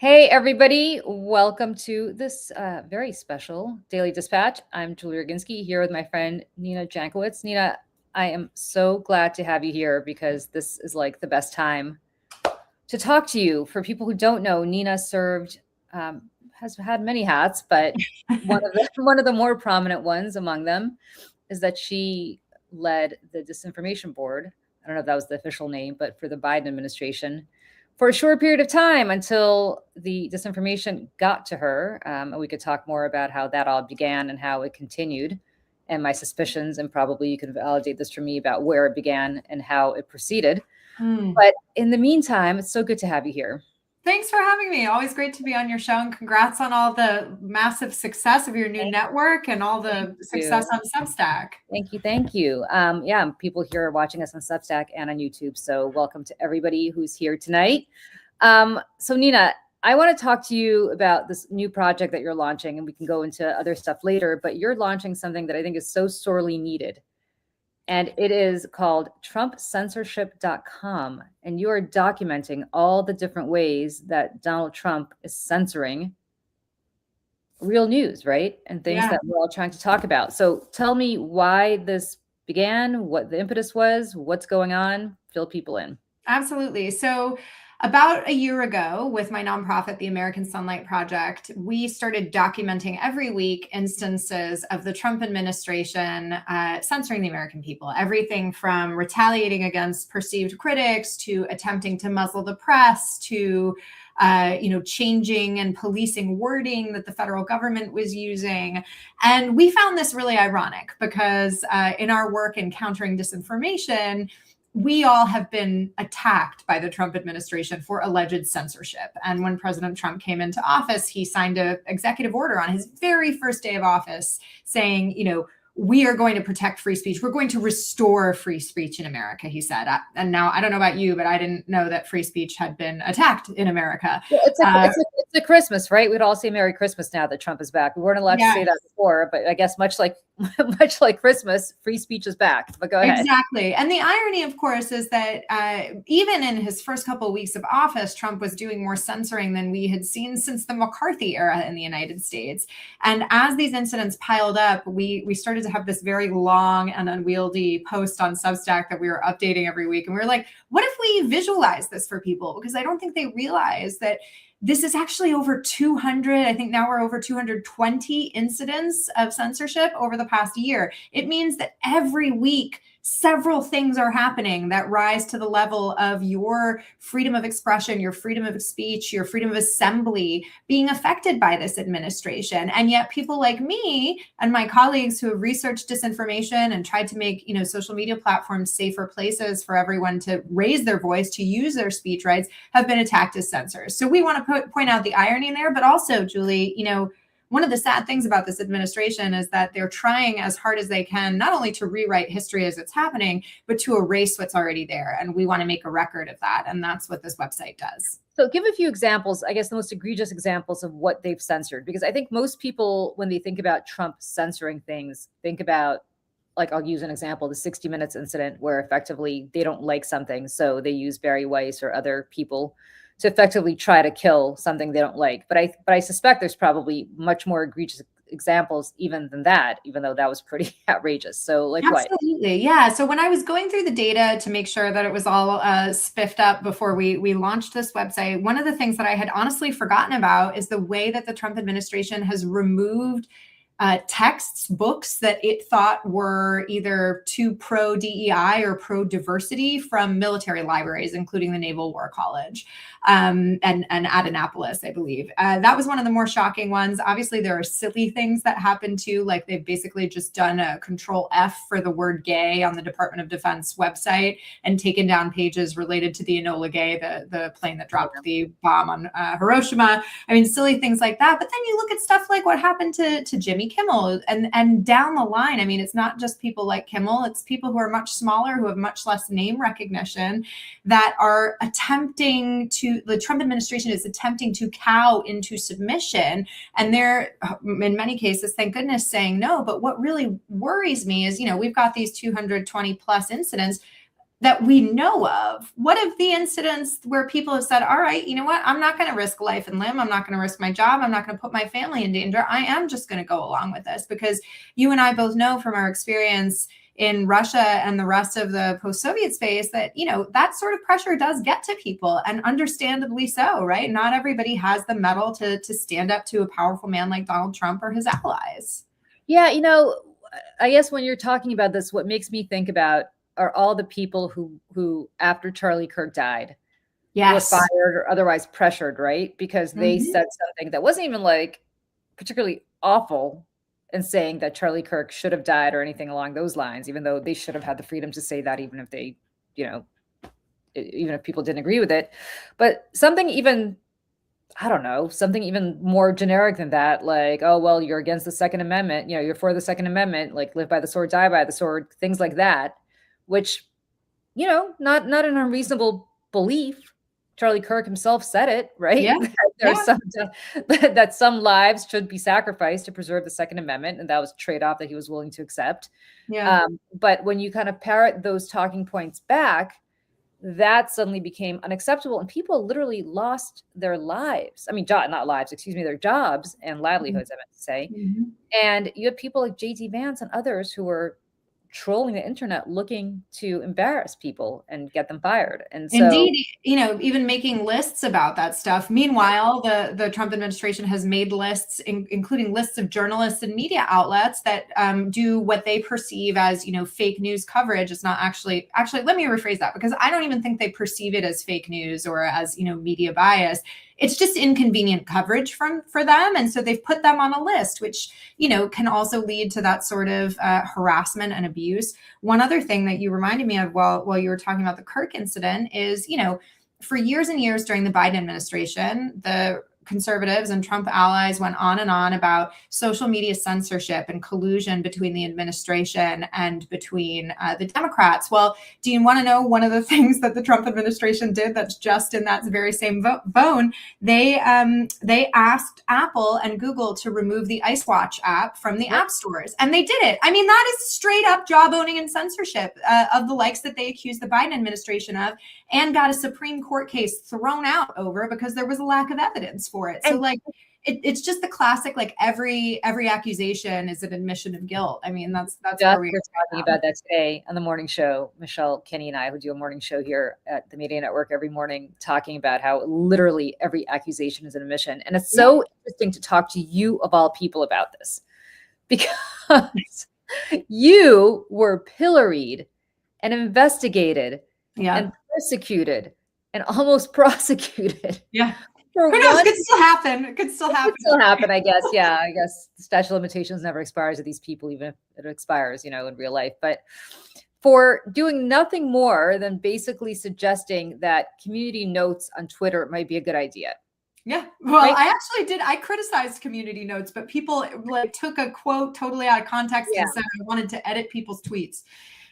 Hey, everybody. Welcome to this very special Daily Dispatch. I'm Julie Roginski here with my friend Nina Jankowicz. Nina, I am so glad to have you here because this is like the best time to talk to you. For people who don't know, Nina has had many hats, but one of the more prominent ones among them is that she led the disinformation board. I don't know if that was the official name, but for the Biden administration for a short period of time until the disinformation got to her. And we could talk more about how that all began and how it continued, and my suspicions, and probably you can validate this for me about where it began and how it proceeded. But in the meantime, it's so good to have you here. Thanks for having me. Always great to be on your show, and congrats on all the massive success of your new network and all the success on Substack. Thank you. Thank you. Yeah, people here are watching us on Substack and on YouTube. So welcome to everybody who's here tonight. So Nina, I want to talk to you about this new project that you're launching, and we can go into other stuff later, but you're launching something that I think is so sorely needed. And it is called TrumpCensorship.com. And you are documenting all the different ways that Donald Trump is censoring real news, right? And things that we're all trying to talk about. So tell me why this began, what the impetus was, what's going on, fill people in. Absolutely. So about a year ago, with my nonprofit, the American Sunlight Project, we started documenting every week instances of the Trump administration censoring the American people. Everything from retaliating against perceived critics to attempting to muzzle the press to changing and policing wording that the federal government was using. And we found this really ironic because in our work in countering disinformation, we all have been attacked by the Trump administration for alleged censorship. And when President Trump came into office, he signed an executive order on his very first day of office saying, we are going to protect free speech. We're going to restore free speech in America, he said. And now, I don't know about you, but I didn't know that free speech had been attacked in America. Well, it's a Christmas, right? We'd all say Merry Christmas now that Trump is back. We weren't allowed to say that before, but I guess much like Christmas, free speech is back. But go ahead. Exactly. And the irony, of course, is that even in his first couple of weeks of office, Trump was doing more censoring than we had seen since the McCarthy era in the United States. And as these incidents piled up, we started to have this very long and unwieldy post on Substack that we were updating every week. And we were like, what if we visualize this for people? Because I don't think they realize that this is actually over 200. I think now we're over 220 incidents of censorship over the past year. It means that every week, several things are happening that rise to the level of your freedom of expression, your freedom of speech, your freedom of assembly being affected by this administration. And yet people like me and my colleagues who have researched disinformation and tried to make, social media platforms safer places for everyone to raise their voice, to use their speech rights, have been attacked as censors. So we want to point out the irony there, but also, Julie, one of the sad things about this administration is that they're trying as hard as they can, not only to rewrite history as it's happening, but to erase what's already there. And we want to make a record of that. And that's what this website does. So give a few examples, I guess the most egregious examples of what they've censored, because I think most people, when they think about Trump censoring things, think about, like, I'll use an example, the 60 Minutes incident, where effectively they don't like something. So they use Barry Weiss or other people to effectively try to kill something they don't like. But I suspect there's probably much more egregious examples even than that, even though that was pretty outrageous. So like what? Absolutely. Yeah. So when I was going through the data to make sure that it was all spiffed up before we launched this website, one of the things that I had honestly forgotten about is the way that the Trump administration has removed texts, books that it thought were either too pro-DEI or pro-diversity from military libraries, including the Naval War College and at Annapolis, I believe. That was one of the more shocking ones. Obviously, there are silly things that happen too, like they've basically just done a Control F for the word gay on the Department of Defense website and taken down pages related to the Enola Gay, the plane that dropped the bomb on Hiroshima. I mean, silly things like that. But then you look at stuff like what happened to Jimmy Kimmel and down the line. I mean, it's not just people like Kimmel, it's people who are much smaller, who have much less name recognition, that are the Trump administration is attempting to cow into submission. And they're, in many cases, thank goodness, saying no. But what really worries me is, we've got these 220 plus incidents. that we know of? What if the incidents where people have said, all right, you know what, I'm not going to risk life and limb, I'm not going to risk my job, I'm not going to put my family in danger, I am just going to go along with this? Because you and I both know from our experience in Russia and the rest of the post-Soviet space that, you know, that sort of pressure does get to people, and understandably so, right? Not everybody has the mettle to stand up to a powerful man like Donald Trump or his allies. Yeah, you know, I guess when you're talking about this, what makes me think about are all the people who after Charlie Kirk died were Yes. fired or otherwise pressured, right? Because they said something that wasn't even like particularly awful in saying that Charlie Kirk should have died or anything along those lines, even though they should have had the freedom to say that, even if they, you know, even if people didn't agree with it. But something even, I don't know, something even more generic than that, like, oh, well, you're against the Second Amendment, you know, you're for the Second Amendment, like live by the sword, die by the sword, things like that, which, you know, not an unreasonable belief. Charlie Kirk himself said it, right? Yeah. There's Yeah. some that some lives should be sacrificed to preserve the Second Amendment, and that was a trade-off that he was willing to accept. Yeah. But when you kind of parrot those talking points back, that suddenly became unacceptable, and people literally lost their lives. I mean, not lives, excuse me, their jobs and livelihoods, I meant to say. Mhm. And you have people like J.D. Vance and others who were trolling the internet looking to embarrass people and get them fired. And so, Indeed, you know, even making lists about that stuff. Meanwhile, the Trump administration has made lists, including lists of journalists and media outlets that do what they perceive as, you know, fake news coverage. It's not actually, let me rephrase that, because I don't even think they perceive it as fake news or as, you know, media bias. It's just inconvenient coverage for them. And so they've put them on a list, which, you know, can also lead to that sort of harassment and abuse. One other thing that you reminded me of while you were talking about the Kirk incident is, you know, for years and years during the Biden administration, the conservatives and Trump allies went on and on about social media censorship and collusion between the administration and between the Democrats. Well, do you want to know one of the things that the Trump administration did that's just in that very same bone? They asked Apple and Google to remove the Ice Watch app from the app stores, and they did it. I mean, that is straight up jawboning and censorship of the likes that they accused the Biden administration of, and got a Supreme Court case thrown out over because there was a lack of evidence for it. So, like, it's just the classic, like, every accusation is an admission of guilt. I mean, that's where we're talking about that today on the morning show. Michelle, Kenny, and I, who do a morning show here at the Media Network every morning, talking about how literally every accusation is an admission. And it's so interesting to talk to you of all people about this, because you were pilloried and investigated and persecuted and almost prosecuted. Yeah. Who knows? It could still happen. It could still happen. Still happen, I guess. Yeah, I guess the statute of limitations never expires with these people, even if it expires, you know, in real life. But for doing nothing more than basically suggesting that community notes on Twitter might be a good idea. Yeah. Well, right? I criticized community notes, but people like took a quote totally out of context and said I wanted to edit people's tweets.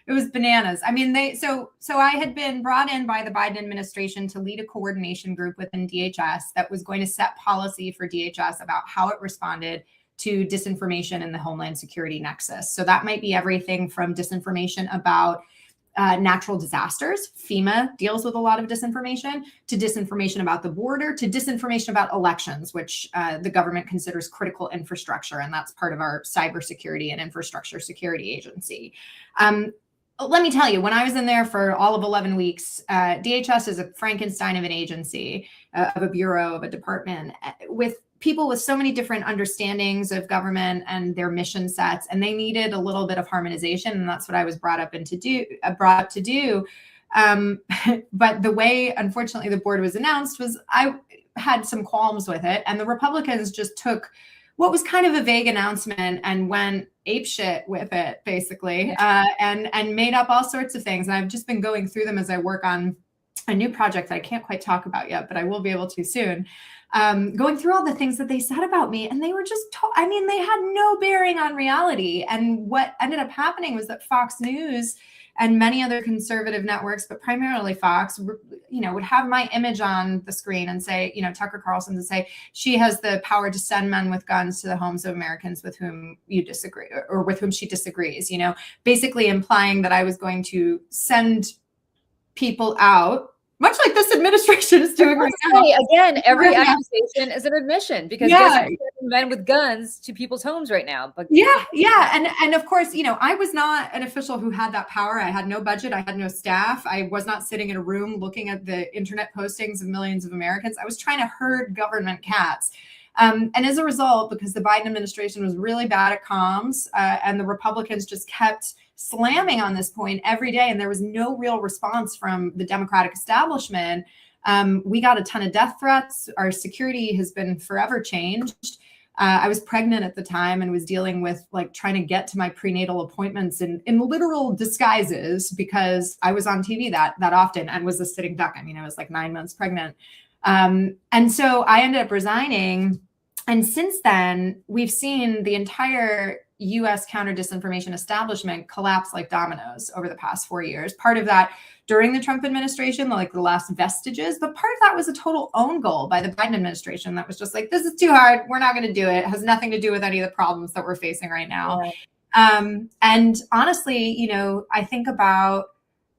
It was bananas. I mean, so I had been brought in by the Biden administration to lead a coordination group within DHS that was going to set policy for DHS about how it responded to disinformation in the Homeland Security nexus. So that might be everything from disinformation about natural disasters. FEMA deals with a lot of disinformation, to disinformation about the border, to disinformation about elections, which the government considers critical infrastructure. And that's part of our cybersecurity and infrastructure security agency. Let me tell you, when I was in there for all of 11 weeks, DHS is a Frankenstein of an agency, of a bureau, of a department, with people with so many different understandings of government and their mission sets, and they needed a little bit of harmonization, and that's what I was brought up to do. But the way, unfortunately, the board was announced was I had some qualms with it, and the Republicans just took what was kind of a vague announcement and went apeshit with it, basically, and made up all sorts of things. And I've just been going through them as I work on a new project that I can't quite talk about yet, but I will be able to soon. Going through all the things that they said about me, and they were just, they had no bearing on reality. And what ended up happening was that Fox News and many other conservative networks, but primarily Fox, would have my image on the screen and say, Tucker Carlson, to say she has the power to send men with guns to the homes of Americans with whom you disagree or with whom she disagrees, basically implying that I was going to send people out, much like this administration is doing right now. Again, every accusation is an admission, because guess who's sending men with guns to people's homes right now? But and of course, I was not an official who had that power. I had no budget. I had no staff. I was not sitting in a room looking at the internet postings of millions of Americans. I was trying to herd government cats. And as a result, because the Biden administration was really bad at comms, and the Republicans just kept slamming on this point every day, and there was no real response from the Democratic establishment, we got a ton of death threats. Our security has been forever changed. I was pregnant at the time and was dealing with trying to get to my prenatal appointments in literal disguises, because I was on TV that often and was a sitting duck. I mean, I was 9 months pregnant. And so I ended up resigning. And since then, we've seen the entire US counter disinformation establishment collapse like dominoes over the past 4 years. Part of that during the Trump administration, the last vestiges, but part of that was a total own goal by the Biden administration that was just this is too hard. We're not going to do it. It has nothing to do with any of the problems that we're facing right now. Right. And honestly, I think about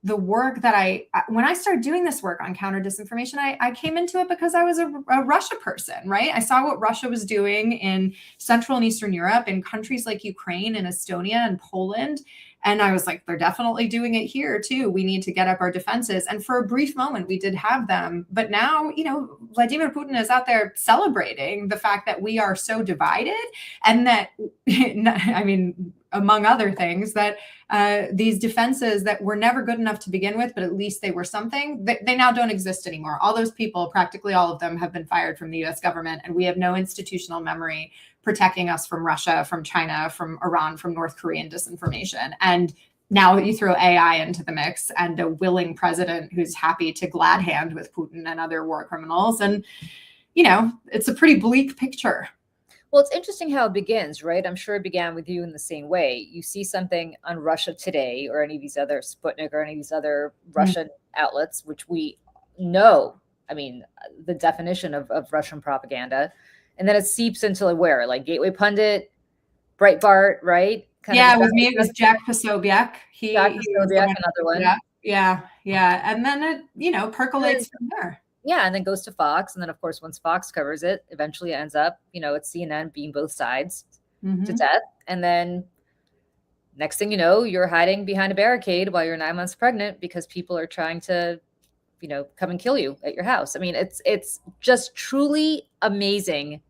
the work that when I started doing this work on counter disinformation, I came into it because I was a Russia person, right? I saw what Russia was doing in Central and Eastern Europe, in countries like Ukraine and Estonia and Poland. And I was like, they're definitely doing it here too. We need to get up our defenses. And for a brief moment, we did have them. But now, Vladimir Putin is out there celebrating the fact that we are so divided, and that, I mean, among other things, that these defenses that were never good enough to begin with, but at least they were something, they now don't exist anymore. All those people, practically all of them, have been fired from the US government, and we have no institutional memory protecting us from Russia, from China, from Iran, from North Korean disinformation. And now you throw AI into the mix and a willing president who's happy to glad hand with Putin and other war criminals. And, it's a pretty bleak picture. Well, it's interesting how it begins, right? I'm sure it began with you in the same way. You see something on Russia Today or any of these other Sputnik or any of these other Russian outlets, which we know, I mean, the definition of Russian propaganda. And then it seeps into where? Gateway Pundit, Breitbart, right? With me, it was Jack Posobiec. Jack Posobiec, another one. Yeah. And then it, percolates from there. Yeah, and then goes to Fox. And then, of course, once Fox covers it, eventually it ends up, it's CNN being both sides to death. And then next thing you know, you're hiding behind a barricade while you're 9 months pregnant because people are trying to, come and kill you at your house. I mean, it's just truly amazing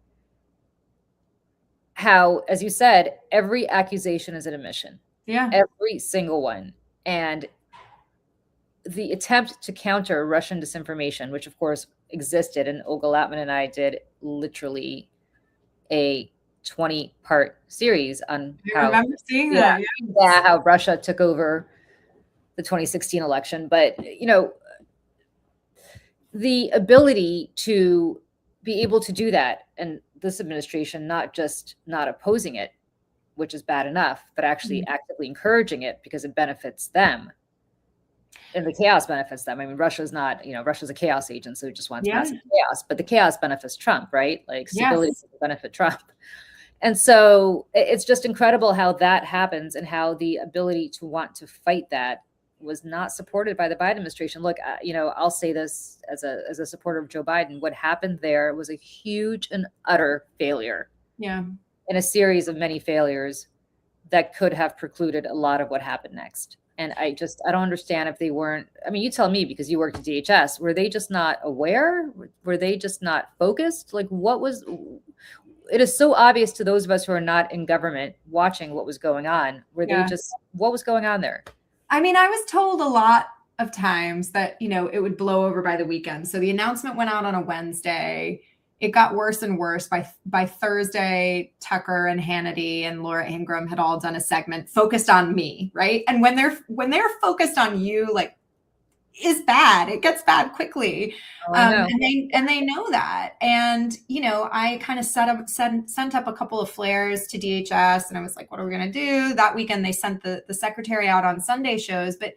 how, as you said, every accusation is an admission. Yeah. Every single one. And the attempt to counter Russian disinformation, which of course existed, and Olga Latman and I did literally a 20-part series on remember seeing that. Yeah, how Russia took over the 2016 election. But, the ability to be able to do that, and this administration not just not opposing it, which is bad enough, but actually actively encouraging it because it benefits them. And the chaos benefits them. I mean, Russia's not, Russia's a chaos agent, so it just wants massive chaos. But the chaos benefits Trump, right? Stability will benefit Trump. And so it's just incredible how that happens, and how the ability to want to fight that was not supported by the Biden administration. Look, I'll say this as a supporter of Joe Biden. What happened there was a huge and utter failure. Yeah. In a series of many failures that could have precluded a lot of what happened next. And I don't understand if they weren't, I mean, you tell me, because you worked at DHS, were they just not aware? Were they just not focused? It is so obvious to those of us who are not in government watching what was going on. What was going on there? I mean, I was told a lot of times that, it would blow over by the weekend. So the announcement went out on a Wednesday. It got worse and worse. By Thursday, Tucker and Hannity and Laura Ingraham had all done a segment focused on me, right? And when they're focused on you, is bad. It gets bad quickly. And they know that. And, I kind of sent up a couple of flares to DHS, and I was like, what are we going to do? That weekend, they sent the secretary out on Sunday shows. But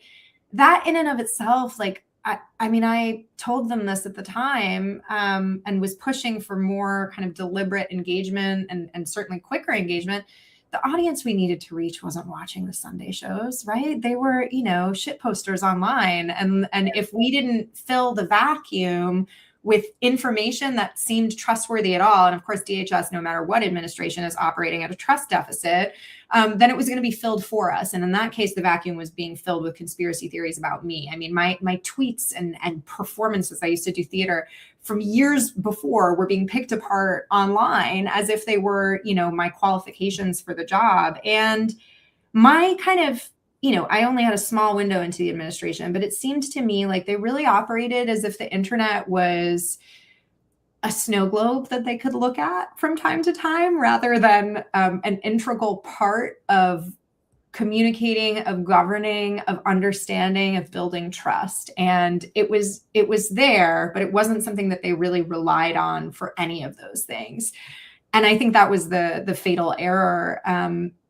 that in and of itself, I told them this at the time, and was pushing for more kind of deliberate engagement and certainly quicker engagement. the audience we needed to reach wasn't watching the Sunday shows, right? They were, shit posters online. And if we didn't fill the vacuum with information that seemed trustworthy at all, and of course, DHS, no matter what administration, is operating at a trust deficit, then it was going to be filled for us. And in that case, the vacuum was being filled with conspiracy theories about me. I mean, my tweets and performances, I used to do theater from years before, were being picked apart online as if they were, my qualifications for the job. And my kind of, I only had a small window into the administration, but it seemed to me like they really operated as if the internet was a snow globe that they could look at from time to time, rather than an integral part of communicating, of governing, of understanding, of building trust. And it was there, but it wasn't something that they really relied on for any of those things. And I think that was the fatal error.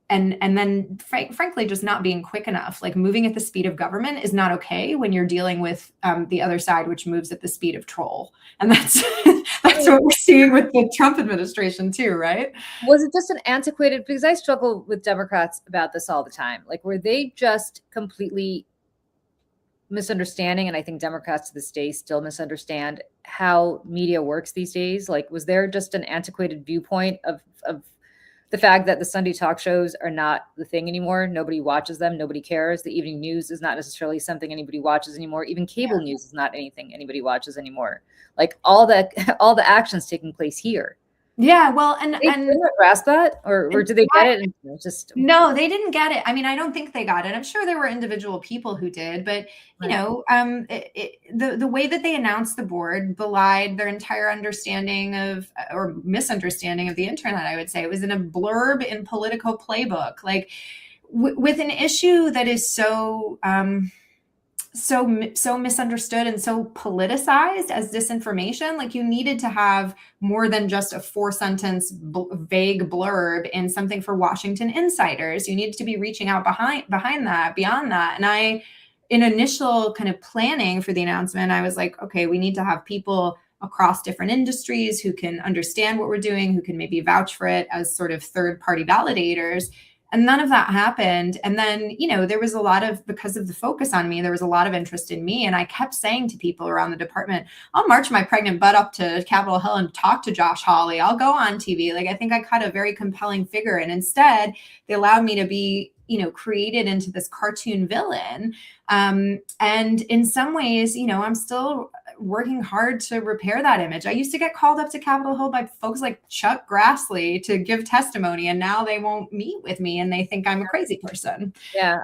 And then frankly, just not being quick enough. Like, moving at the speed of government is not okay when you're dealing with the other side, which moves at the speed of troll. And that's what we're seeing with the Trump administration too, right? Was it just an antiquated, because I struggle with Democrats about this all the time. Like, were they just completely misunderstanding? And I think Democrats to this day still misunderstand how media works these days. Like, was there just an antiquated viewpoint of the fact that the Sunday talk shows are not the thing anymore? Nobody watches them. Nobody cares. The evening news is not necessarily something anybody watches anymore. Even cable news is not anything anybody watches anymore. Like, all the actions taking place here. Yeah, well, and they didn't grasp that, or did they get it? And just no, they didn't get it. I mean, I don't think they got it. I'm sure there were individual people who did, but the way that they announced the board belied their entire understanding of, or misunderstanding of, the internet. I would say it was in a blurb in Politico Playbook, like with an issue that is so misunderstood and so politicized as disinformation. Like, you needed to have more than just a 4-sentence vague blurb in something for Washington insiders. You needed to be reaching out beyond that. And in initial kind of planning for the announcement, I was like, okay, we need to have people across different industries who can understand what we're doing, who can maybe vouch for it as sort of third-party validators. And none of that happened. And then, there was a lot of, because of the focus on me, there was a lot of interest in me. And I kept saying to people around the department, I'll march my pregnant butt up to Capitol Hill and talk to Josh Hawley. I'll go on TV. Like, I think I cut a very compelling figure. And instead, they allowed me to be, created into this cartoon villain. And in some ways, I'm still working hard to repair that image. I used to get called up to Capitol Hill by folks like Chuck Grassley to give testimony, and now they won't meet with me and they think I'm a crazy person. Yeah.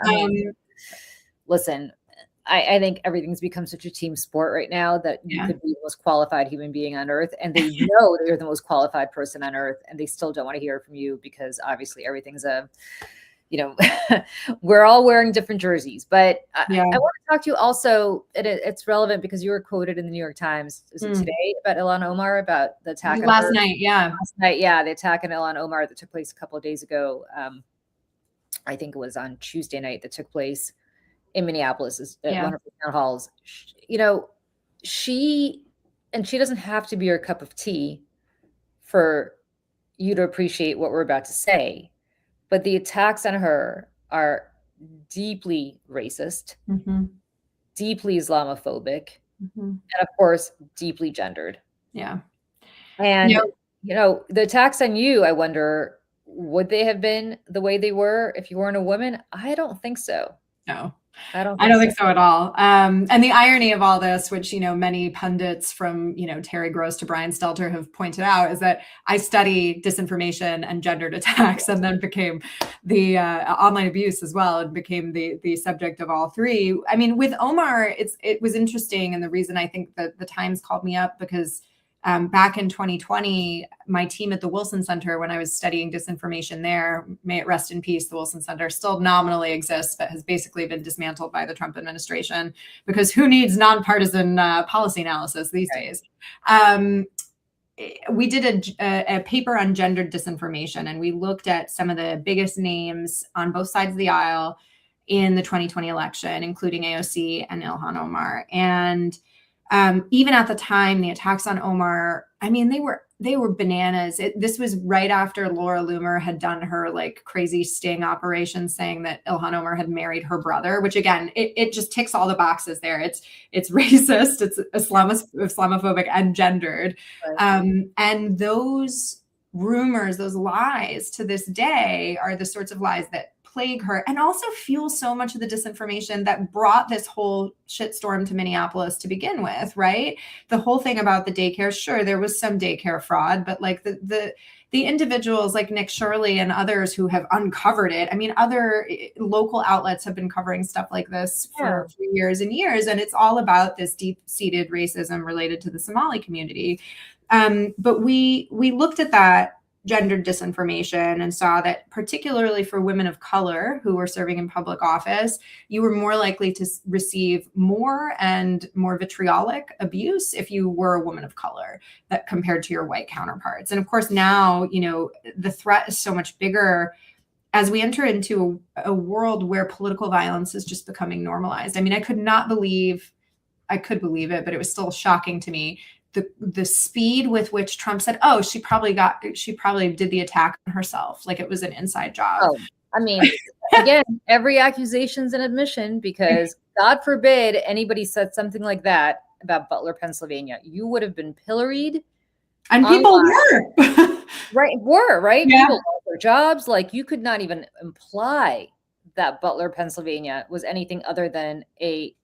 Listen, I think everything's become such a team sport right now that you could be the most qualified human being on earth, and they know that you're the most qualified person on earth, and they still don't want to hear from you because obviously everything's we're all wearing different jerseys. But I want to talk to you also, and it's relevant because you were quoted in the New York Times, is it today, about Ilhan Omar, about the attack last night. The attack on Ilhan Omar that took place a couple of days ago. I think it was on Tuesday night, that took place in Minneapolis at one of the town halls. She doesn't have to be your cup of tea for you to appreciate what we're about to say. But the attacks on her are deeply racist, deeply Islamophobic, and of course, deeply gendered. Yeah. And, the attacks on you, I wonder, would they have been the way they were if you weren't a woman? I don't think so. No. I don't think so at all. And the irony of all this, which, many pundits from, Terry Gross to Brian Stelter have pointed out, is that I study disinformation and gendered attacks, and then became the online abuse as well, and became the subject of all three. I mean, with Omar, it was interesting. And the reason I think that the Times called me up, because back in 2020, my team at the Wilson Center, when I was studying disinformation there, may it rest in peace, the Wilson Center still nominally exists, but has basically been dismantled by the Trump administration, because who needs nonpartisan policy analysis these days? We did a paper on gendered disinformation, and we looked at some of the biggest names on both sides of the aisle in the 2020 election, including AOC and Ilhan Omar. And even at the time, the attacks on Omar, I mean, they were they were bananas. This was right after Laura Loomer had done her like crazy sting operation saying that Ilhan Omar had married her brother, which again, it just ticks all the boxes there. It's racist, it's Islamophobic and gendered. Right. And those rumors, those lies to this day are the sorts of lies that plague her and also fuel so much of the disinformation that brought this whole shitstorm to Minneapolis to begin with, right? The whole thing about the daycare, sure, there was some daycare fraud, but like the individuals like Nick Shirley and others who have uncovered it. I mean, other local outlets have been covering stuff like this for years and years, and it's all about this deep-seated racism related to the Somali community. But we looked at that gendered disinformation and saw that particularly for women of color who were serving in public office, you were more likely to receive more and more vitriolic abuse if you were a woman of color that compared to your white counterparts. And of course, now, you know, the threat is so much bigger as we enter into a world where political violence is just becoming normalized. I mean, I could believe it, but it was still shocking to me the speed with which Trump said, "Oh, she probably did the attack on herself, like it was an inside job." Oh, I mean, again, every accusation's an admission because God forbid anybody said something like that about Butler, Pennsylvania. You would have been pilloried. And people were. Right? Yeah. People lost their jobs. Like you could not even imply that Butler, Pennsylvania was anything other than a,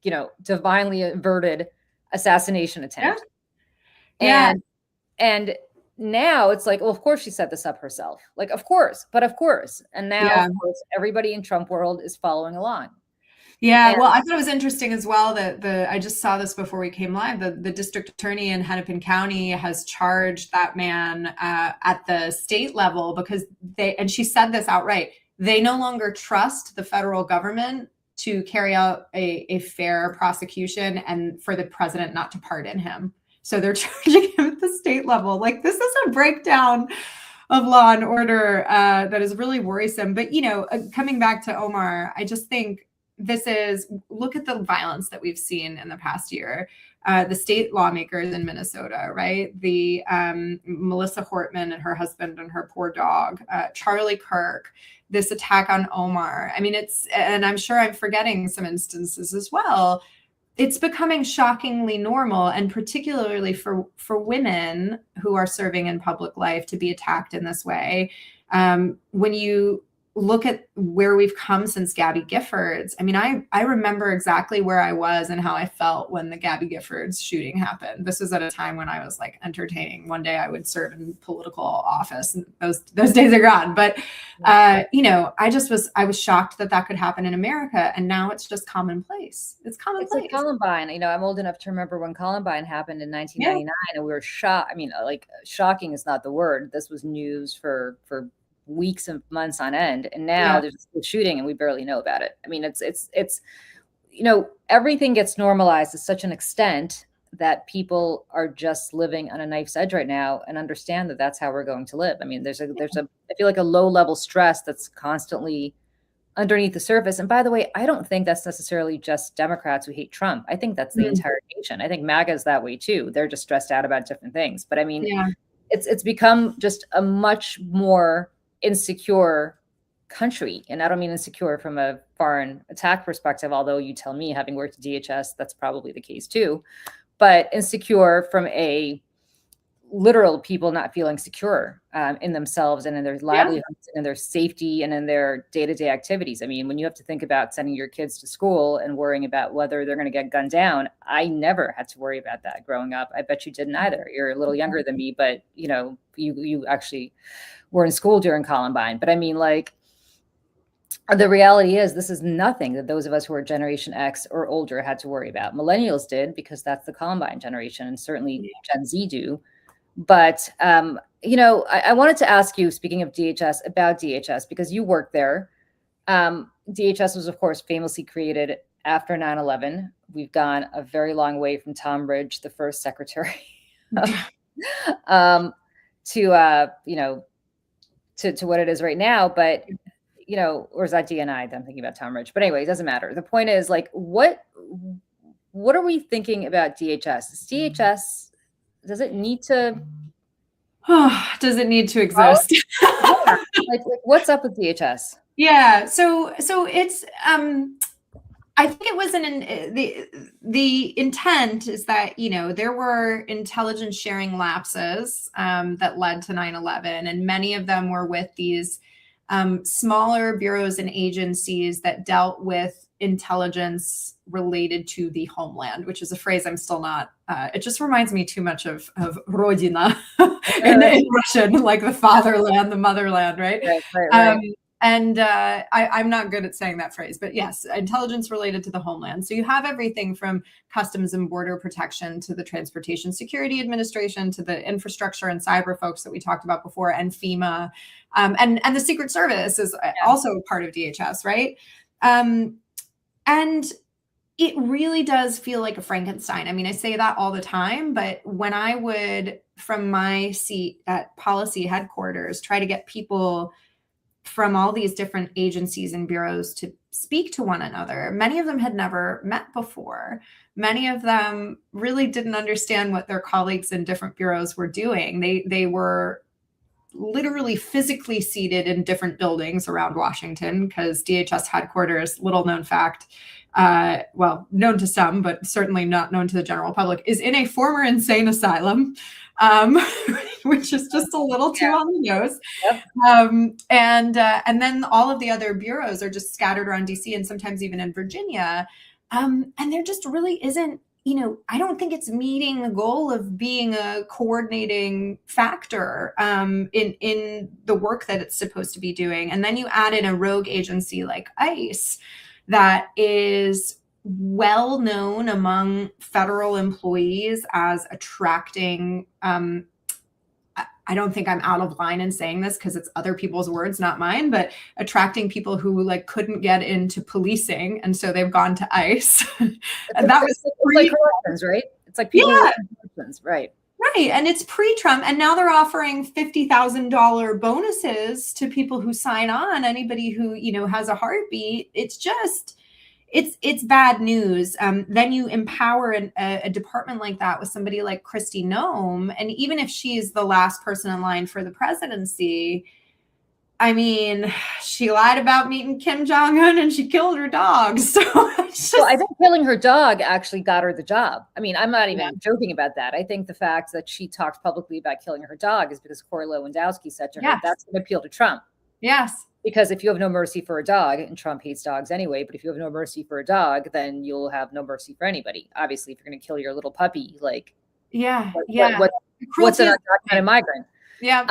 you know, divinely averted assassination attempt. Yeah. And now it's like, well, of course she set this up herself. Like, of course. And now, of course, everybody in Trump world is following along. Yeah, well, I thought it was interesting as well that I just saw this before we came live. The district attorney in Hennepin County has charged that man at the state level because and she said this outright, they no longer trust the federal government to carry out a fair prosecution and for the president not to pardon him. So they're charging him at the state level. Like this is a breakdown of law and order that is really worrisome. But, you know, coming back to Omar, I just think look at the violence that we've seen in the past year. The state lawmakers in Minnesota, right? The Melissa Hortman and her husband and her poor dog, Charlie Kirk, this attack on Omar. I mean, and I'm sure I'm forgetting some instances as well. It's becoming shockingly normal, and particularly for women who are serving in public life to be attacked in this way. When you look at where we've come since Gabby Giffords, I mean, I remember exactly where I was and how I felt when the Gabby Giffords shooting happened. This was at a time when I was like entertaining. One day I would serve in political office, and those days are gone. But you know, I was shocked that could happen in America, and now it's just commonplace. It's commonplace. It's like Columbine. You know, I'm old enough to remember when Columbine happened in 1999, and we were shocked. I mean, like shocking is not the word. This was news for weeks and months on end, and now there's a shooting and we barely know about it. I mean, it's you know, everything gets normalized to such an extent that people are just living on a knife's edge right now and understand that that's how we're going to live. I mean, I feel like a low level stress that's constantly underneath the surface. And by the way, I don't think that's necessarily just Democrats who hate Trump. I think that's the entire nation. I think MAGA is that way too. They're just stressed out about different things. But I mean, it's become just a much more insecure country. And I don't mean insecure from a foreign attack perspective, although you tell me, having worked at DHS, that's probably the case too. But insecure from a literal people not feeling secure in themselves and in their livelihoods and in their safety and in their day-to-day activities. I mean, when you have to think about sending your kids to school and worrying about whether they're going to get gunned down, I never had to worry about that growing up. I bet you didn't either. You're a little younger than me, but you know, you actually were in school during Columbine. But I mean, like, the reality is this is nothing that those of us who are Generation X or older had to worry about. Millennials did, because that's the Columbine generation, and certainly Gen Z do. But, you know, I wanted to ask you, speaking of DHS, about DHS, because you work there. DHS was, of course, famously created after 9/11. We've gone a very long way from Tom Ridge, the first secretary, to, you know, to what it is right now. But, you know, or is that DNI that I'm thinking about Tom Ridge? But anyway, it doesn't matter. The point is, like, what are we thinking about DHS? Does it need to Oh, does it need to Well, exist? yeah. Like, what's up with DHS? Yeah. So it's I think it was the intent is that, there were intelligence sharing lapses that led to 9/11, and many of them were with these smaller bureaus and agencies that dealt with intelligence related to the homeland, which is a phrase I'm still not. It just reminds me too much of Rodina in Russian, like the fatherland, the motherland, right? Right, right, Um, right. and I'm not good at saying that phrase, but yes, intelligence related to the homeland. So you have everything from Customs and Border Protection to the Transportation Security Administration to the infrastructure and cyber folks that we talked about before, and FEMA, and the Secret Service is Yeah. also part of DHS, right? And it really does feel like a Frankenstein. I mean, I say that all the time, but when I would, from my seat at policy headquarters, try to get people from all these different agencies and bureaus to speak to one another, many of them had never met before. Many of them really didn't understand what their colleagues in different bureaus were doing. They were literally physically seated in different buildings around Washington, because DHS headquarters, little known fact, well, known to some, but certainly not known to the general public, is in a former insane asylum, um, which is just a little too on the nose. Yep. And then all of the other bureaus are just scattered around DC and sometimes even in Virginia. And there just really isn't, I don't think it's meeting the goal of being a coordinating factor in the work that it's supposed to be doing. And then you add in a rogue agency like ICE that is well known among federal employees as attracting, I don't think I'm out of line in saying this because it's other people's words, not mine, but attracting people who like couldn't get into policing, and so they've gone to ICE. And that was It's like corrections, right? It's like people yeah, corrections, right? right. And it's pre-Trump, and now they're offering $50,000 bonuses to people who sign on. Anybody who has a heartbeat. It's just it's bad news. Then you empower a department like that with somebody like Kristi Noem, and even if she's the last person in line for the presidency, I mean, she lied about meeting Kim Jong-un and she killed her dog. So Well, I think killing her dog actually got her the job. I mean, I'm not even joking about that. I think the fact that she talked publicly about killing her dog is because Corey Lewandowski said to her, that's an appeal to Trump. Yes. Because if you have no mercy for a dog, and Trump hates dogs anyway, but if you have no mercy for a dog, then you'll have no mercy for anybody. Obviously, if you're going to kill your little puppy, like, what's an undocumented migrant? Yeah,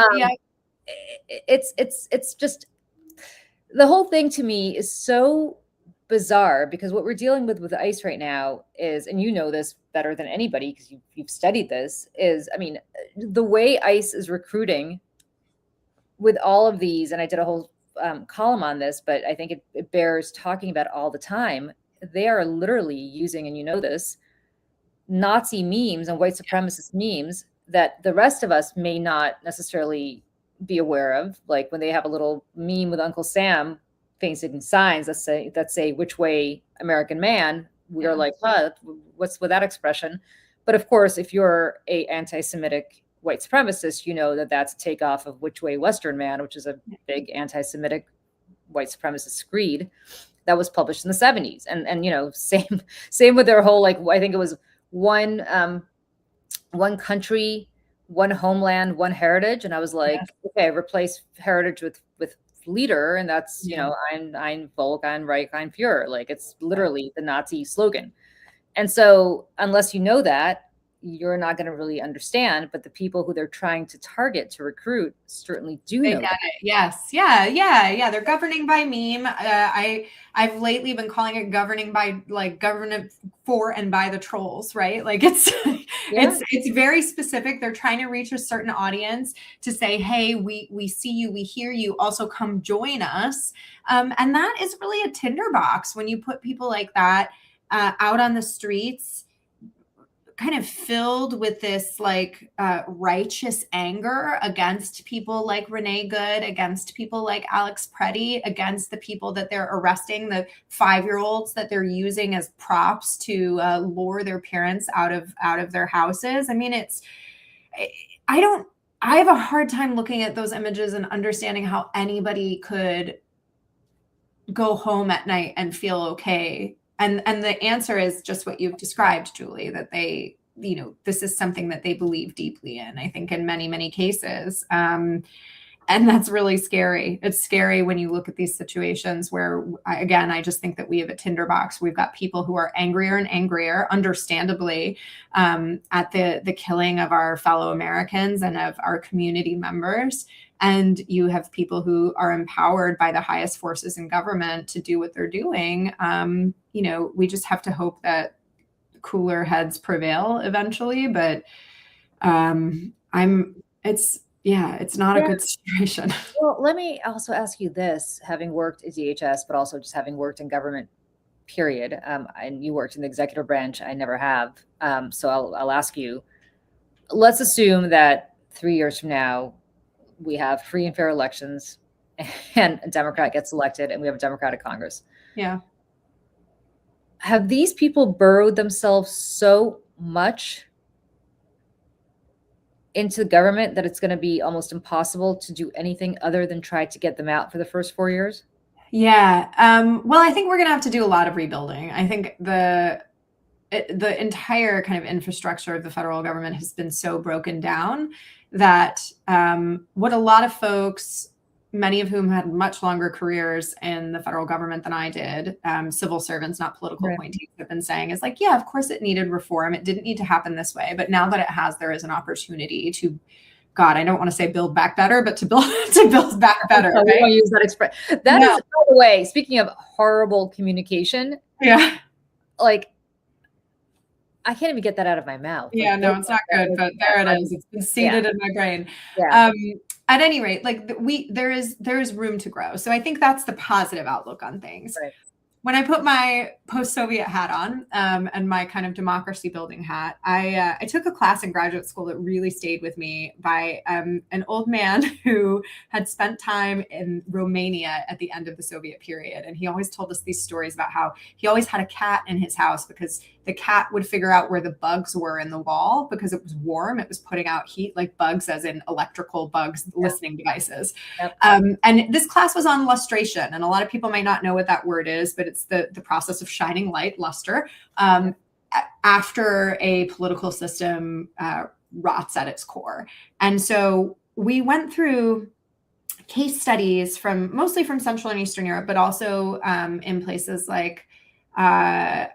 It's just, the whole thing to me is so bizarre, because what we're dealing with ICE right now is, and you know this better than anybody because you've studied this, is, I mean, the way ICE is recruiting with all of these, and I did a whole column on this, but I think it bears talking about all the time. They are literally using, and you know this, Nazi memes and white supremacist memes that the rest of us may not necessarily be aware of. Like when they have a little meme with Uncle Sam painted in signs that say which way American man, we are like, huh, what's with that expression? But of course, if you're a anti-Semitic white supremacist, you know that that's a takeoff of which way Western man, which is a big anti-Semitic white supremacist screed that was published in the 70s. And same with their whole, like, I think it was one country, one homeland, one heritage. And I was like, okay, replace heritage with leader, and that's ein Volk, ein Reich, ein Führer. Like, it's literally the Nazi slogan. And so unless you know that, you're not going to really understand. But the people who they're trying to target to recruit certainly do know that. Yes. Yeah. They're governing by meme. I've lately been calling it governing by, like, government for and by the trolls, right? Like it's very specific. They're trying to reach a certain audience to say, hey, we see you, we hear you, also come join us. And that is really a tinderbox when you put people like that out on the streets, kind of filled with this like righteous anger against people like Renee Good, against people like Alex Preddy, against the people that they're arresting, the 5-year-olds that they're using as props to lure their parents out of their houses. I mean, I have a hard time looking at those images and understanding how anybody could go home at night and feel okay. And the answer is just what you've described, Julie, that they, this is something that they believe deeply in, I think, in many, many cases. And that's really scary. It's scary when you look at these situations where, again, I just think that we have a tinderbox. We've got people who are angrier and angrier, understandably, at the killing of our fellow Americans and of our community members. And you have people who are empowered by the highest forces in government to do what they're doing. We just have to hope that cooler heads prevail eventually. But it's not a good situation. Well, let me also ask you this, having worked at DHS, but also just having worked in government, period. And you worked in the executive branch. I never have. So I'll ask you, let's assume that 3 years from now, we have free and fair elections and a Democrat gets elected and we have a Democratic Congress. Yeah. Have these people burrowed themselves so much into the government that it's going to be almost impossible to do anything other than try to get them out for the first 4 years? Yeah. Well, I think we're going to have to do a lot of rebuilding. I think the entire kind of infrastructure of the federal government has been so broken down that what a lot of folks, many of whom had much longer careers in the federal government than I did, civil servants, not political appointees, have been saying is like, yeah, of course it needed reform. It didn't need to happen this way. But now that it has, there is an opportunity to, God, I don't want to say build back better, but to build back better. I don't use that expression. That is, by the way, speaking of horrible communication. Yeah. Like, I can't even get that out of my mouth. Yeah, like, no, it's not good, but there it is. It's been seeded in my brain. Yeah. At any rate, like there is room to grow. So I think that's the positive outlook on things. Right. When I put my post-Soviet hat on and my kind of democracy building hat, I took a class in graduate school that really stayed with me by an old man who had spent time in Romania at the end of the Soviet period. And he always told us these stories about how he always had a cat in his house because the cat would figure out where the bugs were in the wall because it was warm. It was putting out heat, like bugs as in electrical bugs, listening devices. Yep. And this class was on lustration. And a lot of people might not know what that word is, but it's the process of shining light, luster, after a political system rots at its core. And so we went through case studies mostly from Central and Eastern Europe, but also in places like, I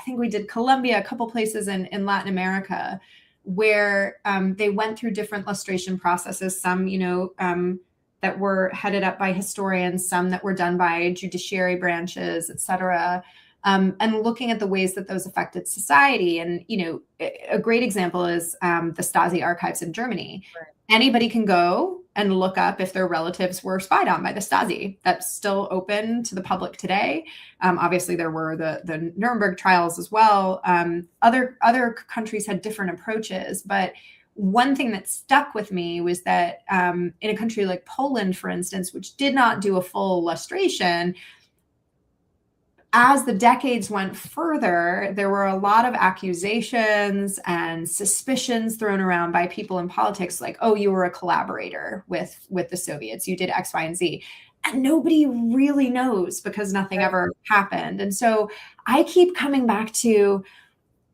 think we did Colombia, a couple places in Latin America, where they went through different lustration processes, some, that were headed up by historians, some that were done by judiciary branches, et cetera, and looking at the ways that those affected society. And, a great example is the Stasi archives in Germany. Right. Anybody can go and look up if their relatives were spied on by the Stasi. That's still open to the public today. Obviously, there were the Nuremberg trials as well. Other countries had different approaches, but one thing that stuck with me was that in a country like Poland, for instance, which did not do a full lustration, as the decades went further, there were a lot of accusations and suspicions thrown around by people in politics, like, oh, you were a collaborator with the Soviets, you did X, Y, and Z. And nobody really knows because nothing ever happened. And so I keep coming back to,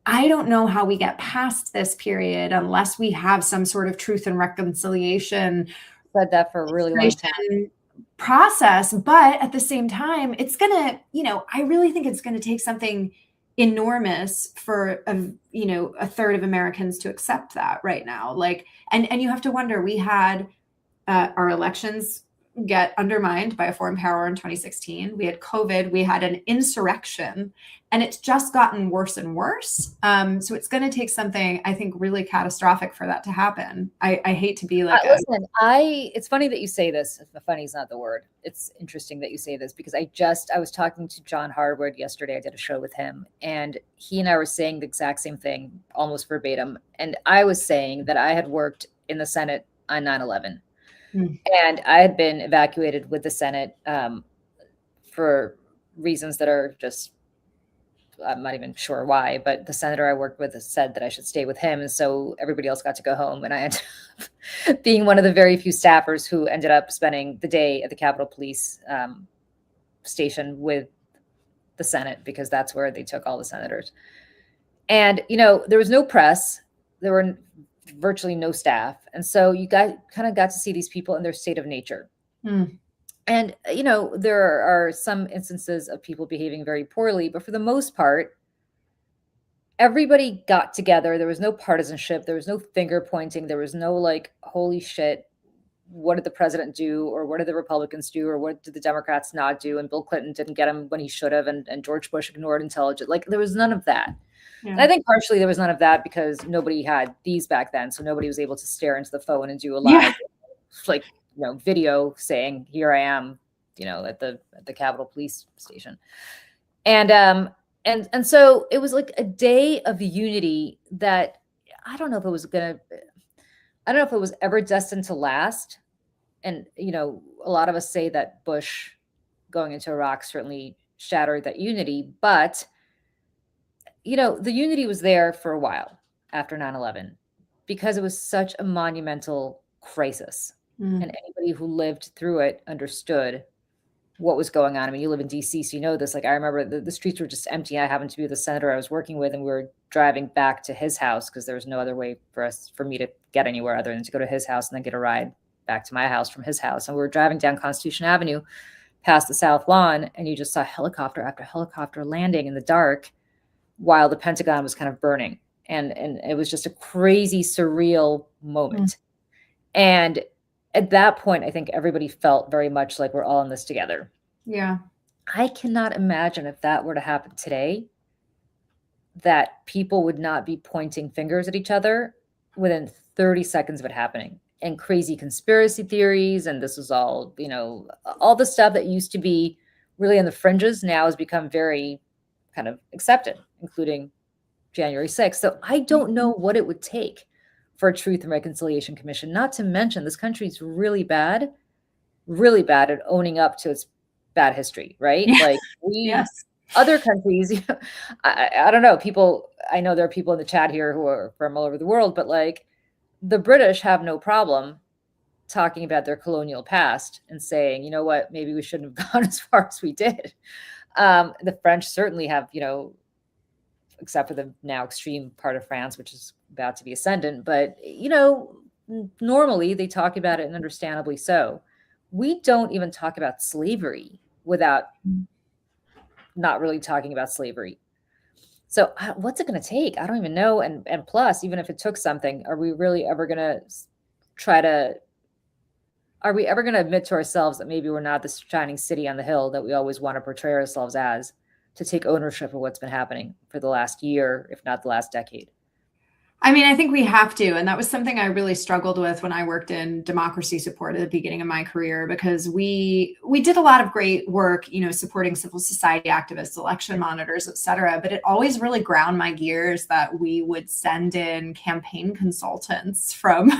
I don't know how we get past this period unless we have some sort of truth and reconciliation. Said that for a really long time. Process, but at the same time, it's gonna, I really think it's gonna take something enormous for a third of Americans to accept that right now. Like, and you have to wonder, we had our elections get undermined by a foreign power in 2016. We had COVID, we had an insurrection, and it's just gotten worse and worse. So it's going to take something, I think, really catastrophic for that to happen. I hate to be like, listen, it's funny that you say this. Funny is not the word. It's interesting that you say this because I was talking to John Harwood yesterday. I did a show with him and he and I were saying the exact same thing, almost verbatim. And I was saying that I had worked in the Senate on 9/11. And I had been evacuated with the Senate for reasons that are just I'm not even sure why, but the senator I worked with said that I should stay with him. And so everybody else got to go home. And I ended up being one of the very few staffers who ended up spending the day at the Capitol Police station with the Senate, because that's where they took all the senators. And, there was no press. There were virtually no staff. And so you kind of got to see these people in their state of nature. Mm. And, there are some instances of people behaving very poorly, but for the most part, everybody got together. There was no partisanship. There was no finger pointing. There was no like, holy shit, what did the president do? Or what did the Republicans do? Or what did the Democrats not do? And Bill Clinton didn't get him when he should have. And George Bush ignored intelligence. Like, there was none of that. Yeah. And I think partially there was none of that because nobody had these back then. So nobody was able to stare into the phone and do a live, like, video saying, here I am, at the Capitol Police station. And so it was like a day of unity that I don't know if it was ever destined to last. And, a lot of us say that Bush going into Iraq certainly shattered that unity, but the unity was there for a while after 9/11 because it was such a monumental crisis. Mm. And anybody who lived through it understood what was going on. I mean, you live in DC, so you know this. Like, I remember the streets were just empty. I happened to be with the senator I was working with, and we were driving back to his house because there was no other way for me to get anywhere other than to go to his house and then get a ride back to my house from his house. And we were driving down Constitution Avenue past the South Lawn, and you just saw helicopter after helicopter landing in the dark while the Pentagon was kind of burning. And it was just a crazy, surreal moment. And at that point, I think everybody felt very much like we're all in this together. Yeah. I cannot imagine if that were to happen today, that people would not be pointing fingers at each other within 30 seconds of it happening. And crazy conspiracy theories. And this was all, all the stuff that used to be really on the fringes now has become very kind of accepted, including January 6th. So I don't know what it would take for a Truth and Reconciliation Commission, not to mention this country's really bad at owning up to its bad history, right? Yeah. Like other countries, I don't know, people, I know there are people in the chat here who are from all over the world, but like the British have no problem talking about their colonial past and saying, you know what, maybe we shouldn't have gone as far as we did. The French certainly have, except for the now extreme part of France, which is about to be ascendant. But, normally they talk about it, and understandably so. We don't even talk about slavery without not really talking about slavery. So what's it going to take? I don't even know. And plus, even if it took something, are we really ever going to admit to ourselves that maybe we're not this shining city on the hill that we always want to portray ourselves as, to take ownership of what's been happening for the last year, if not the last decade? I mean, I think we have to. And that was something I really struggled with when I worked in democracy support at the beginning of my career, because we did a lot of great work, supporting civil society activists, election monitors, et cetera. But it always really ground my gears that we would send in campaign consultants from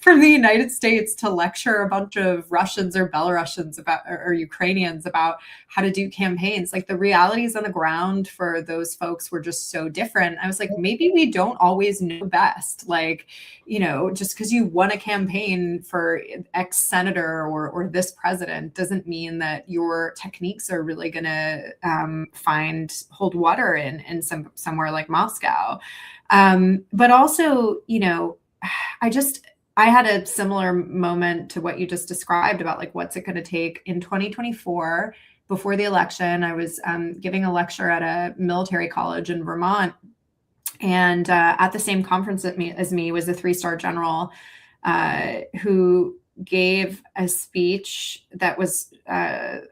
the United States to lecture a bunch of Russians or Belarusians or Ukrainians about how to do campaigns. Like, the realities on the ground for those folks were just so different. I was like, maybe we don't always know best. Like, just because you won a campaign for X senator or this president doesn't mean that your techniques are really going to hold water in somewhere like Moscow. But also, I had a similar moment to what you just described about like, what's it going to take in 2024 before the election. I was giving a lecture at a military college in Vermont. And at the same conference as me was a 3-star general who gave a speech that was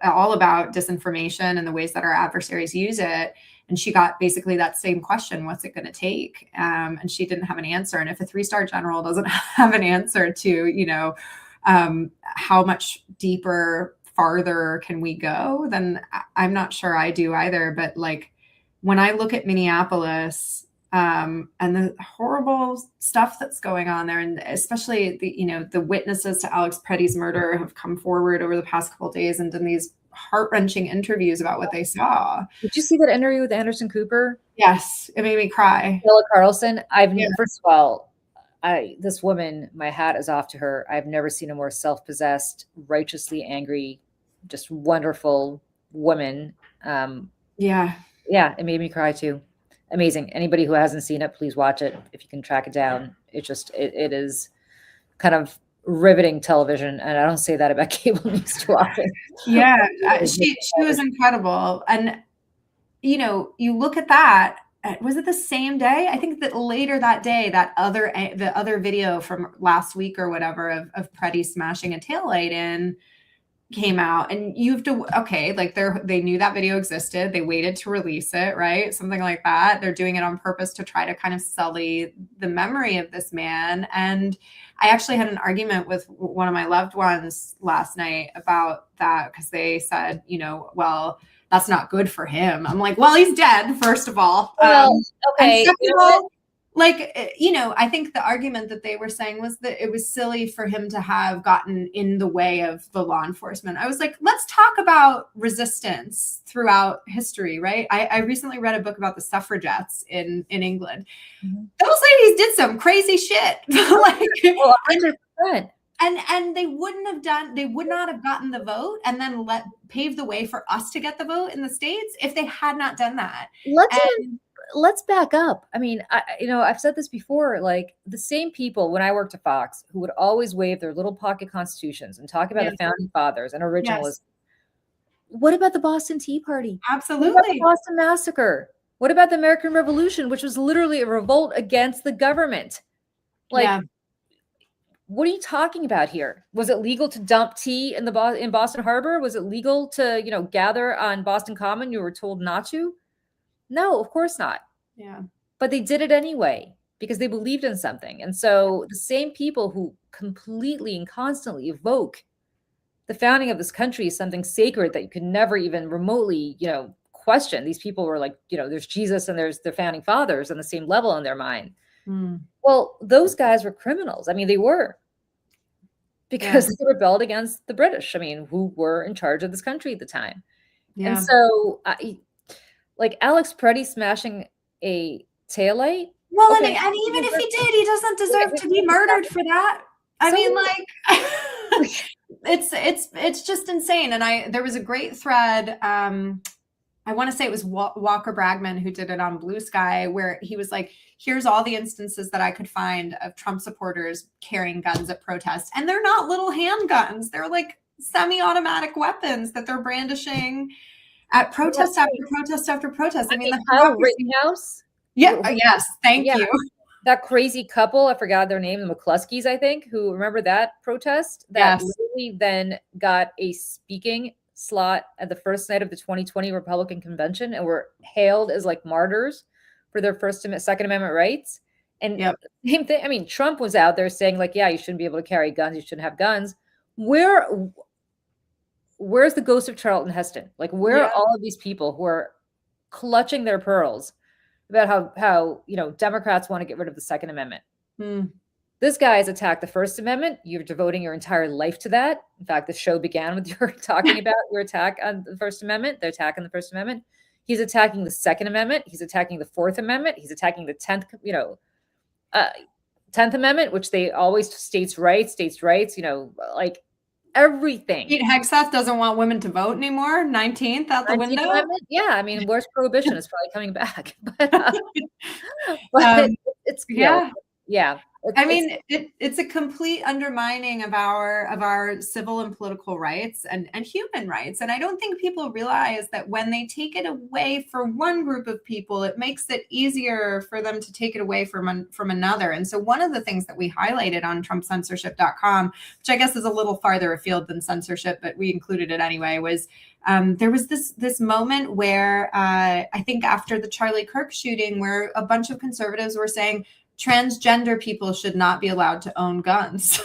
all about disinformation and the ways that our adversaries use it. And she got basically that same question, what's it going to take? And she didn't have an answer. And if a 3-star general doesn't have an answer to, how much deeper, farther can we go, then I'm not sure I do either. But like, when I look at Minneapolis, and the horrible stuff that's going on there, and especially the witnesses to Alex Petty's murder have come forward over the past couple of days and done these heart-wrenching interviews about what they saw. Did you see that interview with Anderson Cooper? Yes, it made me cry. Stella Carlson. Yeah. First of all, this woman, my hat is off to her. I've never seen a more self-possessed, righteously angry, just wonderful woman. Yeah. Yeah, it made me cry too. Amazing. Anybody who hasn't seen it, please watch it if you can track it down. It is kind of riveting television, and I don't say that about cable news too often. Yeah, she was incredible. And you know, you look at that. Was it the same day? I think that later that day, the other video from last week or whatever of Preddy smashing a taillight in came out, and you have to, okay, like they knew that video existed. They waited to release it, right? Something like that. They're doing it on purpose to try to kind of sully the memory of this man. And I actually had an argument with one of my loved ones last night about that, because they said, you know, well, that's not good for him. I'm like, well, he's dead, first of all. Well, okay. And second of all, like, you know, I think the argument that they were saying was that it was silly for him to have gotten in the way of the law enforcement. I was like, let's talk about resistance throughout history, right? I recently read a book about the suffragettes in England. Mm-hmm. Those ladies did some crazy shit. Like, well, 100%. And they would not have gotten the vote and then paved the way for us to get the vote in the States if they had not done that. Let's back up. I mean, I've said this before, like the same people when I worked at Fox who would always wave their little pocket constitutions and talk about the founding fathers and originalism. Yes. What about the Boston Tea Party? Absolutely. What about the Boston Massacre? What about the American Revolution, which was literally a revolt against the government? Like, what are you talking about here? Was it legal to dump tea in Boston Harbor? Was it legal to, gather on Boston Common? You were told not to? No, of course not. Yeah. But they did it anyway because they believed in something. And so the same people who completely and constantly evoke the founding of this country as something sacred that you could never even remotely, question. These people were like, there's Jesus and there's the founding fathers on the same level in their mind. Mm. Well, those guys were criminals. I mean, they were, because they rebelled against the British, who were in charge of this country at the time. Yeah. And so like Alex Preddy smashing a taillight. Well, okay. and even if he did, he doesn't deserve to be murdered for that. I mean, like, it's just insane. And there was a great thread. I want to say it was Walker Bragman who did it on Blue Sky, where he was like, here's all the instances that I could find of Trump supporters carrying guns at protests. And they're not little handguns. They're like semi-automatic weapons that they're brandishing at protest after protest after protest. I mean, Kyle Rittenhouse. Yeah. Yes. Thank you. That crazy couple, I forgot their name, the McCluskeys, I think, who remember that protest that literally then got a speaking slot at the first night of the 2020 Republican convention and were hailed as like martyrs for their Second Amendment rights. And same thing. I mean, Trump was out there saying like, yeah, you shouldn't be able to carry guns. You shouldn't have guns. Where's the ghost of Charlton Heston? Like, where are all of these people who are clutching their pearls about how Democrats want to get rid of the Second Amendment? This guy has attacked the First Amendment. You're devoting your entire life to that. In fact, the show began with your talking about your attack on the First Amendment, the attack on the First Amendment. He's attacking the Second Amendment. He's attacking the Fourth Amendment. He's attacking the 10th Amendment, which they always states' rights, like everything. Pete Hegseth doesn't want women to vote anymore. 19th out the window. Amendment? Yeah, I mean, where's prohibition? It's probably coming back. But it's yeah. It's a complete undermining of our civil and political rights and human rights. And I don't think people realize that when they take it away for one group of people, it makes it easier for them to take it away from another. And so one of the things that we highlighted on TrumpCensorship.com, which I guess is a little farther afield than censorship, but we included it anyway, was there was this moment where I think after the Charlie Kirk shooting, where a bunch of conservatives were saying, transgender people should not be allowed to own guns.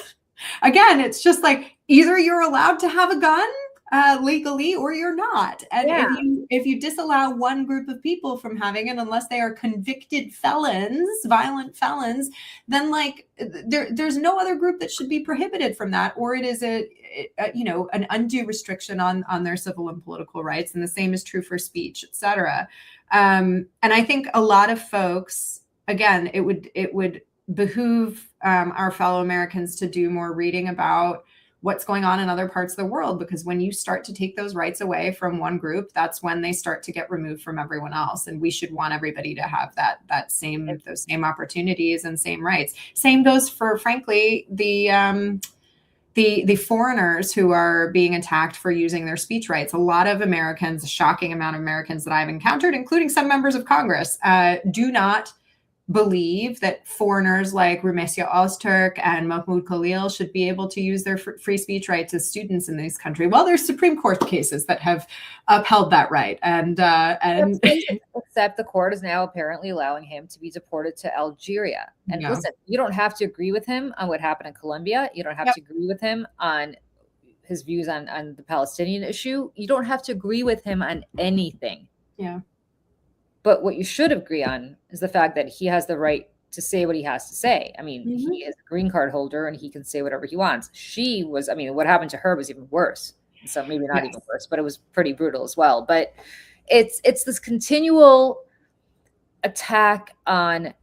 Again, it's just like, either you're allowed to have a gun legally, or you're not. And Yeah. if you disallow one group of people from having it, unless they are convicted felons, violent felons, then like there's no other group that should be prohibited from that, or it is an undue restriction on their civil and political rights. And the same is true for speech, etc. And I think a lot of folks, again, it would behoove our fellow Americans to do more reading about what's going on in other parts of the world, because when you start to take those rights away from one group, that's when they start to get removed from everyone else. And we should want everybody to have those same opportunities and same rights. Same goes for, frankly, the foreigners who are being attacked for using their speech rights. A lot of Americans, a shocking amount of Americans that I've encountered, including some members of Congress, do not believe that foreigners like Rumeysa Öztürk and Mahmoud Khalil should be able to use their free speech rights as students in this country. Well, there's Supreme Court cases that have upheld that right. And except the court is now apparently allowing him to be deported to Algeria. And listen, you don't have to agree with him on what happened in Colombia. You don't have to agree with him on his views on the Palestinian issue. You don't have to agree with him on anything. Yeah. But what you should agree on is the fact that he has the right to say what he has to say. I mean, he is a green card holder and he can say whatever he wants. What happened to her was even worse. So maybe not even worse, but it was pretty brutal as well. But it's this continual attack on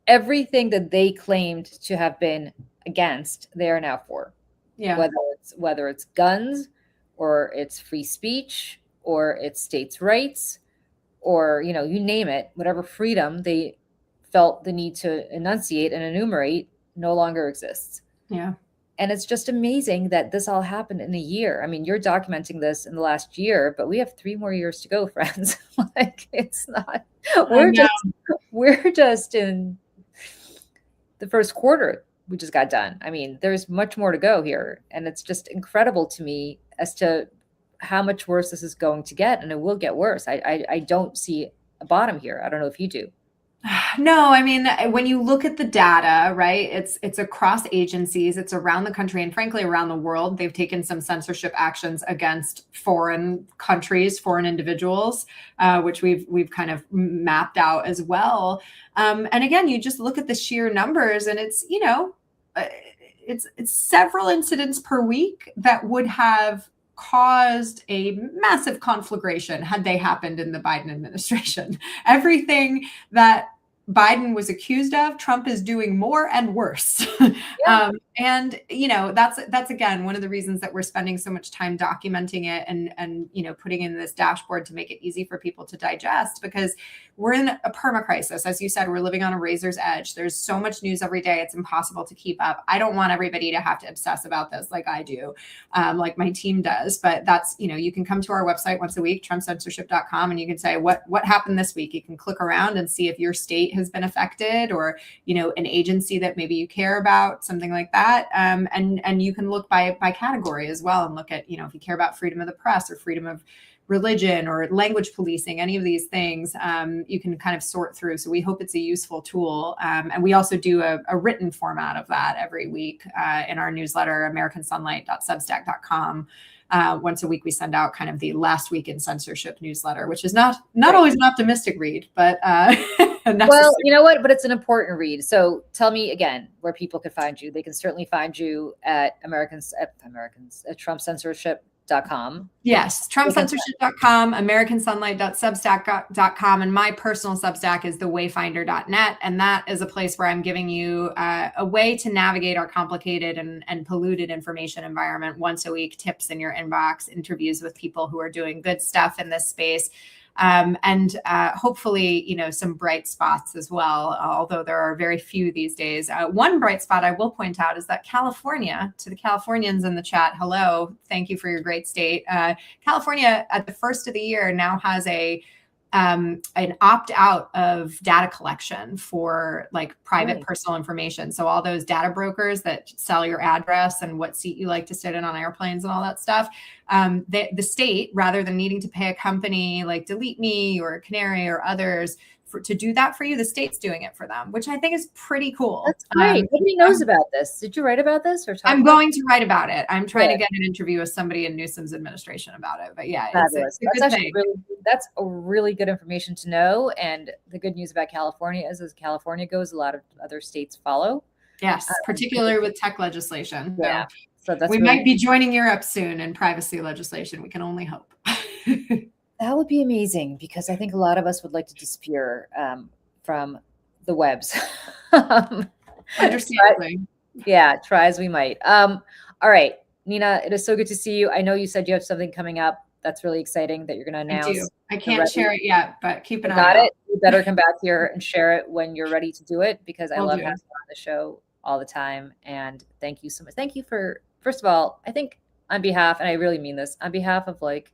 everything that they claimed to have been against, they are now for. Yeah. Whether it's guns, or it's free speech, or it's states' rights, or, you name it, whatever freedom they felt the need to enunciate and enumerate no longer exists. Yeah. And it's just amazing that this all happened in a year. I mean, you're documenting this in the last year, but we have 3 more years to go, friends. Like, it's not, we're just in the first quarter. We just got done. I mean, there's much more to go here. And it's just incredible to me as to how much worse this is going to get, and it will get worse. I don't see a bottom here. I don't know if you do. No, I mean, when you look at the data, right, it's across agencies, it's around the country, and frankly, around the world. They've taken some censorship actions against foreign countries, foreign individuals, which we've kind of mapped out as well. And again, you just look at the sheer numbers, and it's several incidents per week that would have caused a massive conflagration had they happened in the Biden administration. Everything that Biden was accused of, Trump is doing more and worse. Yeah. And that's again one of the reasons that we're spending so much time documenting it and putting in this dashboard to make it easy for people to digest, because we're in a perma crisis. As you said, we're living on a razor's edge. There's so much news every day. It's impossible to keep up. I don't want everybody to have to obsess about this like I do, like my team does. But that's, you can come to our website once a week, TrumpCensorship.com, and you can say what happened this week. You can click around and see if your state has been affected, or an agency that maybe you care about, something like that. And you can look by category as well, and look at if you care about freedom of the press or freedom of religion or language policing, any of these things, you can kind of sort through. So we hope it's a useful tool. And we also do a written format of that every week in our newsletter, americansunlight.substack.com. Once a week, we send out kind of the last week in censorship newsletter, which is not always an optimistic read, but well, you know what? But it's an important read. So tell me again where people could find you. They can certainly find you at TrumpCensorship.com. Yes, TrumpCensorship.com, AmericanSunlight.substack.com, and my personal Substack is thewayfinder.net, and that is a place where I'm giving you a way to navigate our complicated and polluted information environment once a week. Tips in your inbox, interviews with people who are doing good stuff in this space. And hopefully, some bright spots as well, although there are very few these days. One bright spot I will point out is that California, to the Californians in the chat, hello, thank you for your great state. California at the first of the year now has an opt-out of data collection for like private personal information. So all those data brokers that sell your address and what seat you like to sit in on airplanes and all that stuff, the state, rather than needing to pay a company like Delete Me or Canary or others to do that for you. The state's doing it for them, which I think is pretty cool. That's great. Nobody knows about this. Did you write about this or talk I'm about going to write about it. I'm trying to get an interview with somebody in Newsom's administration about it. But yeah, Fabulous. it's a good thing. That's a really good information to know. And the good news about California is, as California goes, a lot of other states follow. Yes, particularly with tech legislation. Yeah. So we might be joining Europe soon in privacy legislation. We can only hope. That would be amazing, because I think a lot of us would like to disappear from the webs. Understandably. Try as we might. All right, Nina, it is so good to see you. I know you said you have something coming up that's really exciting that you're going to announce. I do. I can't share it yet, but keep an eye out. Got it. You better come back here and share it when you're ready to do it, because I love having you on the show all the time. And thank you so much. Thank you for, first of all, I think on behalf, and I really mean this, on behalf of like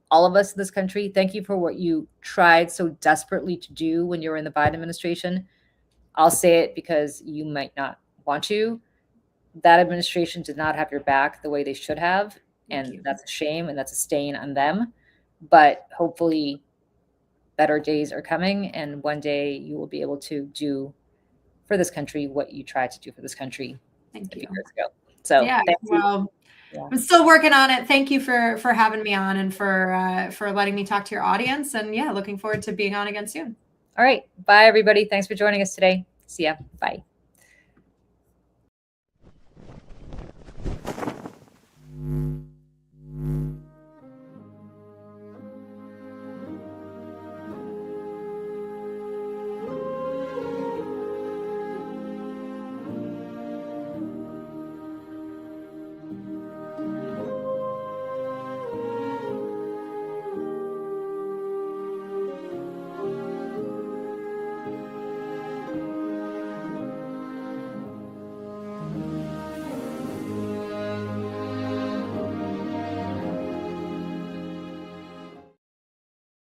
all of us in this country, thank you for what you tried so desperately to do when you were in the Biden administration. I'll say it because you might not want to. That administration did not have your back the way they should have. And that's a shame, and that's a stain on them. But hopefully better days are coming, and one day you will be able to do for this country what you tried to do for this country a few years ago. So yeah, well, I'm still working on it. Thank you for having me on, and for letting me talk to your audience. And yeah, looking forward to being on again soon. All right. Bye, everybody. Thanks for joining us today. See ya. Bye.